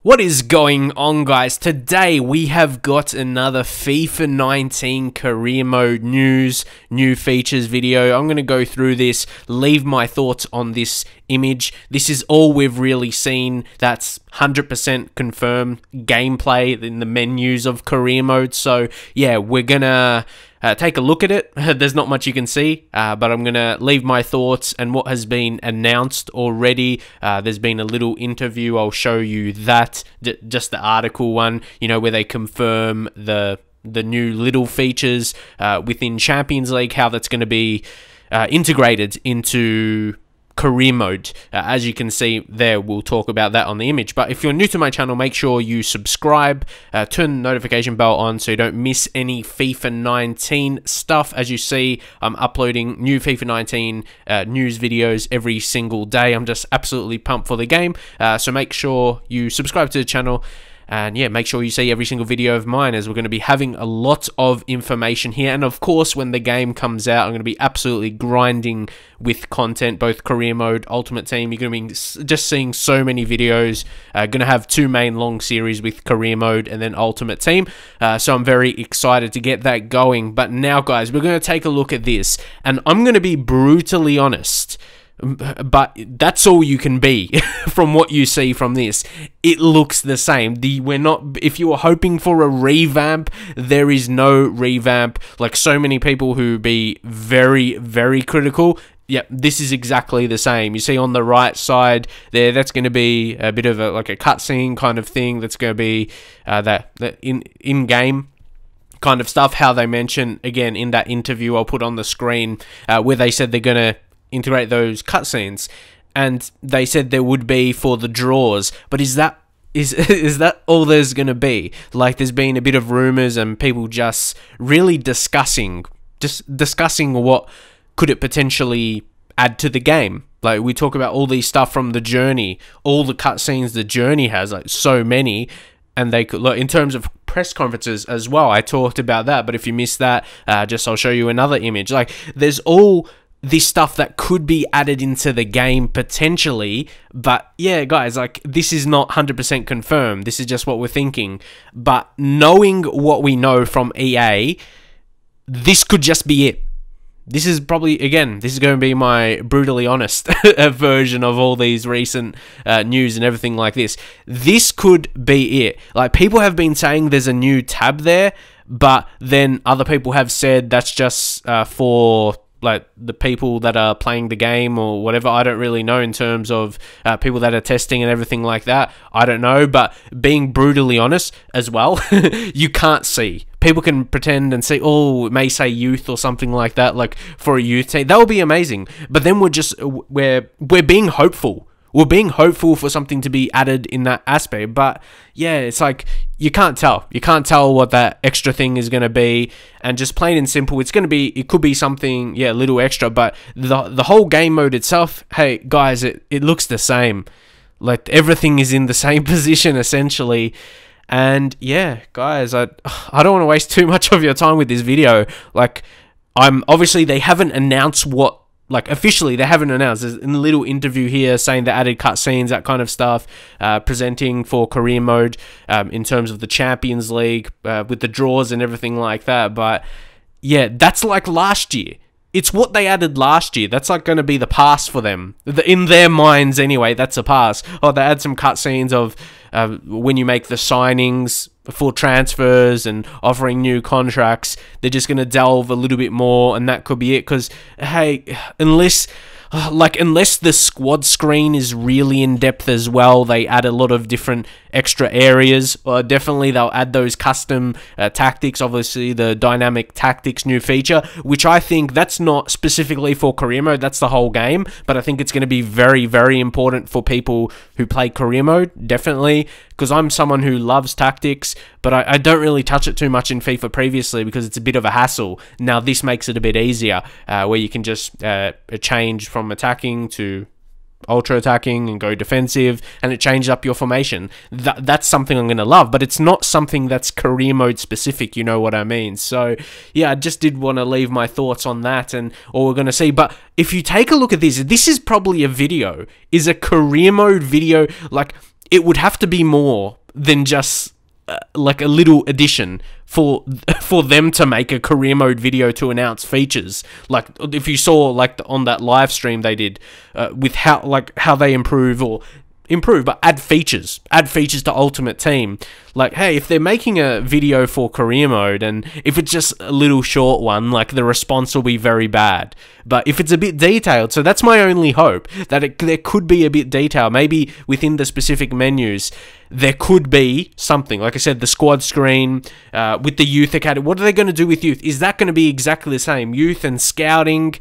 What is going on, guys? Today we have got another FIFA 19 career mode news, new features video. I'm going to go through this, leave my thoughts on this image. This is all we've really seen that's 100% confirmed gameplay in the menus of career mode. So yeah, we're gonna take a look at it. There's not much you can see, but I'm going to leave my thoughts and what has been announced already. There's been a little interview. I'll show you that, just the article one, you know, where they confirm the new little features within Champions League, how that's going to be integrated into career mode. As you can see there, we'll talk about that on the image. But if you're new to my channel, make sure you subscribe, turn the notification bell on so you don't miss any FIFA 19 stuff. As you see, I'm uploading new FIFA 19 news videos every single day. I'm just absolutely pumped for the game, so make sure you subscribe to the channel. And yeah, make sure you see every single video of mine, as we're going to be having a lot of information here. And of course, when the game comes out, I'm going to be absolutely grinding with content, both career mode, ultimate team. You're going to be just seeing so many videos. Going to have two main long series with career mode and then ultimate team. So I'm very excited to get that going. But now, guys, we're going to take a look at this. And I'm going to be brutally honest, but that's all you can be from what you see from this. It looks the same. We're not, if you were hoping for a revamp, there is no revamp. Like so many people who be very, very critical, yep, this is exactly the same. You see on the right side there, that's going to be a bit of a like a cutscene kind of thing. That's going to be that in-game kind of stuff. How they mention again in that interview, I'll put on the screen, where they said they're going to integrate those cutscenes, and they said there would be for the draws. But is that all there's gonna be? Like, there's been a bit of rumors and people just really discussing what could it potentially add to the game. Like, we talk about all these stuff from the journey, all the cutscenes the journey has, like so many, and they could look in terms of press conferences as well. I talked about that, but if you missed that, I'll show you another image. Like, there's all this stuff that could be added into the game potentially. But yeah, guys, like, this is not 100% confirmed. This is just what we're thinking. But knowing what we know from EA, this could just be it. This is probably, again, this is going to be my brutally honest version of all these recent news and everything like this. This could be it. Like, people have been saying there's a new tab there, but then other people have said that's just for like the people that are playing the game or whatever. I don't really know in terms of people that are testing and everything like that. I don't know, but being brutally honest as well, you can't see. People can pretend and say, oh, it may say youth or something like that, like for a youth team. That would be amazing. But then we're being hopeful. We're being hopeful for something to be added in that aspect. But yeah, it's like, you can't tell. You can't tell what that extra thing is going to be. And just plain and simple, it could be something, yeah, a little extra. But the whole game mode itself, hey, guys, it looks the same. Like, everything is in the same position, essentially. And yeah, guys, I don't want to waste too much of your time with this video. Like, obviously, they haven't announced what, like, officially, they haven't announced. There's a little interview here saying they added cutscenes, that kind of stuff, presenting for career mode in terms of the Champions League, with the draws and everything like that. But yeah, that's like last year. It's what they added last year. That's like going to be the past for them. In their minds, anyway, that's a past. Oh, they add some cutscenes of when you make the signings for transfers and offering new contracts. They're just going to delve a little bit more, and that could be it. Because, hey, unless the squad screen is really in depth as well, they add a lot of different extra areas. Definitely they'll add those custom tactics, obviously the dynamic tactics new feature, which I think that's not specifically for career mode, that's the whole game, but I think it's going to be very, very important for people who play career mode, definitely, because I'm someone who loves tactics, but I don't really touch it too much in FIFA previously because it's a bit of a hassle. Now this makes it a bit easier, where you can just change from attacking to ultra attacking and go defensive, and it changes up your formation. That's something I'm going to love, but it's not something that's career mode specific, you know what I mean? So yeah, I just did want to leave my thoughts on that and all we're going to see. But if you take a look at this is probably a video, is a career mode video. Like, it would have to be more than just like a little addition for them to make a career mode video to announce features. Like if you saw like on that live stream they did with how they improve, but add features to Ultimate Team. Like, hey, if they're making a video for career mode, and if it's just a little short one, like, the response will be very bad. But if it's a bit detailed, so that's my only hope, that there could be a bit detailed, maybe within the specific menus, there could be something. Like I said, the squad screen, with the youth academy, what are they going to do with youth? Is that going to be exactly the same? Youth and scouting,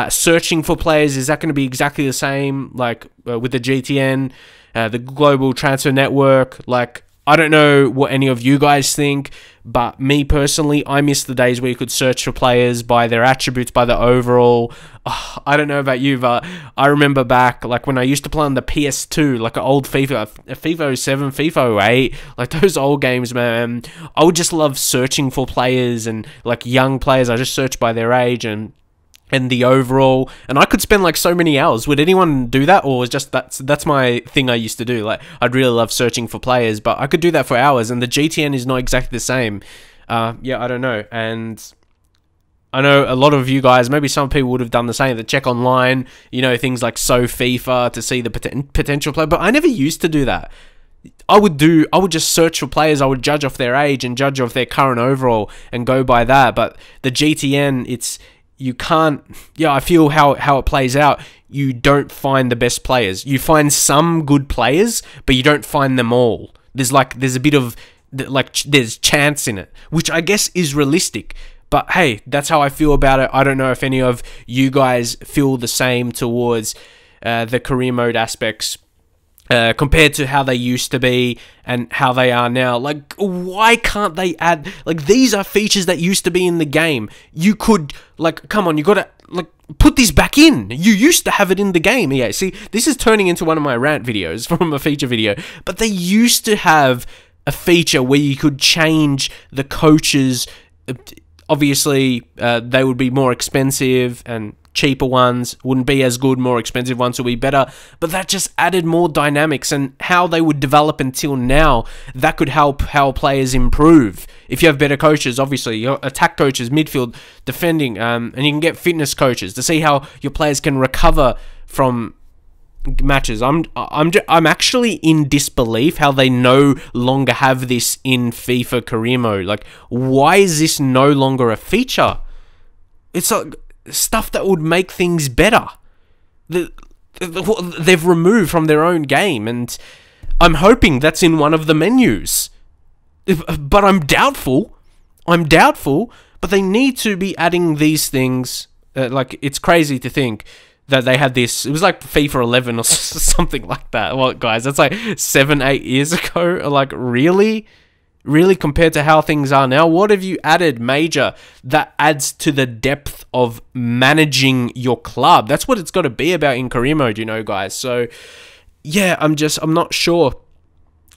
searching for players, is that going to be exactly the same, like with the GTN, the Global Transfer Network? Like, I don't know what any of you guys think, but me personally, I miss the days where you could search for players by their attributes, by the overall. Oh, I don't know about you, but I remember back, like, when I used to play on the PS2, like an old FIFA 07, FIFA 08, like those old games, man. I would just love searching for players, and like young players, I just search by their age and the overall, and I could spend like so many hours. Would anyone do that, or was just that's my thing I used to do? Like, I'd really love searching for players, but I could do that for hours, and the GTN is not exactly the same. Yeah, I don't know, and I know a lot of you guys, maybe some people would have done the same, to check online, you know, things like So FIFA to see the potential player, but I never used to do that. I would just search for players, I would judge off their age and judge off their current overall and go by that, but the GTN, you can't, yeah, I feel how it plays out. You don't find the best players. You find some good players, but you don't find them all. There's a bit of, like, there's chance in it, which I guess is realistic. But hey, that's how I feel about it. I don't know if any of you guys feel the same towards the career mode aspects, compared to how they used to be and how they are now. Like, why can't they add, like, these are features that used to be in the game. You could, like, come on, you gotta, like, put this back in. You used to have it in the game. Yeah, see, this is turning into one of my rant videos from a feature video, but they used to have a feature where you could change the coaches. Obviously, they would be more expensive, and cheaper ones wouldn't be as good, more expensive ones will be better, but that just added more dynamics, and how they would develop until now, that could help how players improve. If you have better coaches, obviously, your attack coaches, midfield, defending, and you can get fitness coaches to see how your players can recover from matches. I'm actually in disbelief how they no longer have this in FIFA career mode. Like, why is this no longer a feature? It's like stuff that would make things better. They've removed from their own game, and I'm hoping that's in one of the menus. But I'm doubtful. But they need to be adding these things. Like, it's crazy to think that they had this. It was like FIFA 11 or something like that. Well, guys, that's like 7-8 years ago. Like, really? Really, compared to how things are now, what have you added major that adds to the depth of managing your club? That's what it's got to be about in career mode, you know, guys. So, yeah, I'm not sure.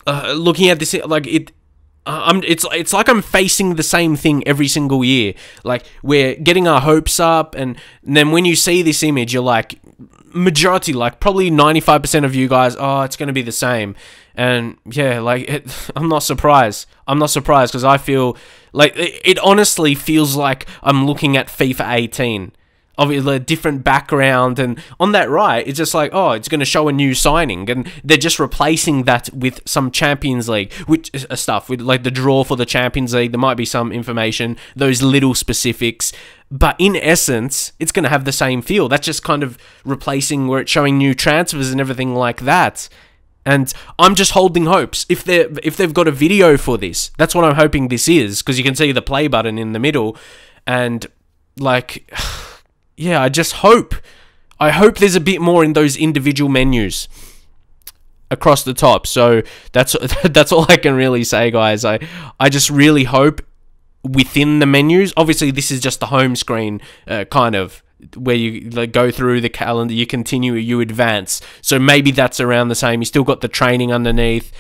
Looking at this, like, it's like I'm facing the same thing every single year. Like, we're getting our hopes up, and then when you see this image, you're like, majority, like probably 95% of you guys, oh, it's going to be the same. And yeah, like, I'm not surprised. I'm not surprised, because I feel like it honestly feels like I'm looking at FIFA 18. Obviously, a different background, and on that right, it's just like, oh, it's going to show a new signing, and they're just replacing that with some Champions League, which stuff, with like the draw for the Champions League. There might be some information, those little specifics, but in essence, it's going to have the same feel. That's just kind of replacing where it's showing new transfers and everything like that. And I'm just holding hopes. If they've got a video for this, that's what I'm hoping this is, because you can see the play button in the middle, and like, yeah, I just hope. I hope there's a bit more in those individual menus across the top. So that's all I can really say, guys. I just really hope within the menus. Obviously, this is just the home screen, kind of, where you like go through the calendar, you continue, you advance. So maybe that's around the same. You still got the training underneath,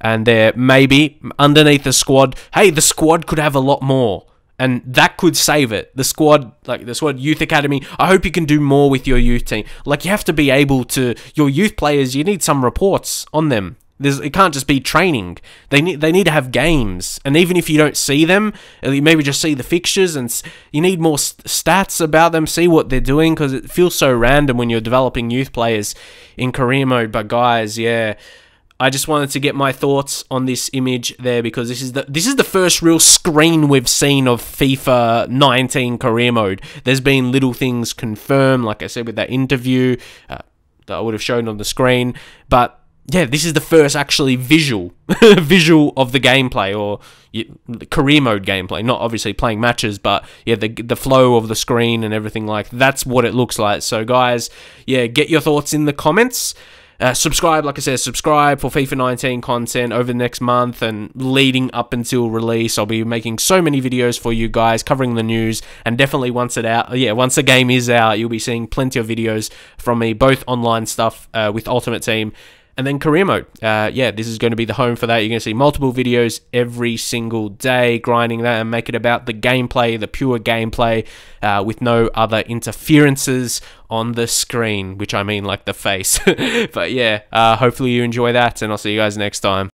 and there maybe underneath the squad. Hey, the squad could have a lot more, and that could save it. The squad, like the squad youth academy, I hope you can do more with your youth team. Like, you have to be able to, your youth players, you need some reports on them. It can't just be training. They need to have games, and even if you don't see them, you maybe just see the fixtures, and you need more stats about them. See what they're doing, because it feels so random when you're developing youth players in career mode. But guys, yeah, I just wanted to get my thoughts on this image there, because this is the first real screen we've seen of FIFA 19 career mode. There's been little things confirmed, like I said, with that interview that I would have shown on the screen, but yeah, this is the first actually visual of the gameplay, or career mode gameplay. Not obviously playing matches, but yeah, the flow of the screen and everything, like that's what it looks like. So guys, yeah, get your thoughts in the comments. Subscribe, like I said, subscribe for FIFA 19 content over the next month and leading up until release. I'll be making so many videos for you guys covering the news, and definitely once the game is out, you'll be seeing plenty of videos from me, both online stuff with Ultimate Team, and then career mode. Yeah, this is going to be the home for that. You're going to see multiple videos every single day, grinding that and make it about the gameplay, the pure gameplay, with no other interferences on the screen, which I mean like the face. But yeah, hopefully you enjoy that, and I'll see you guys next time.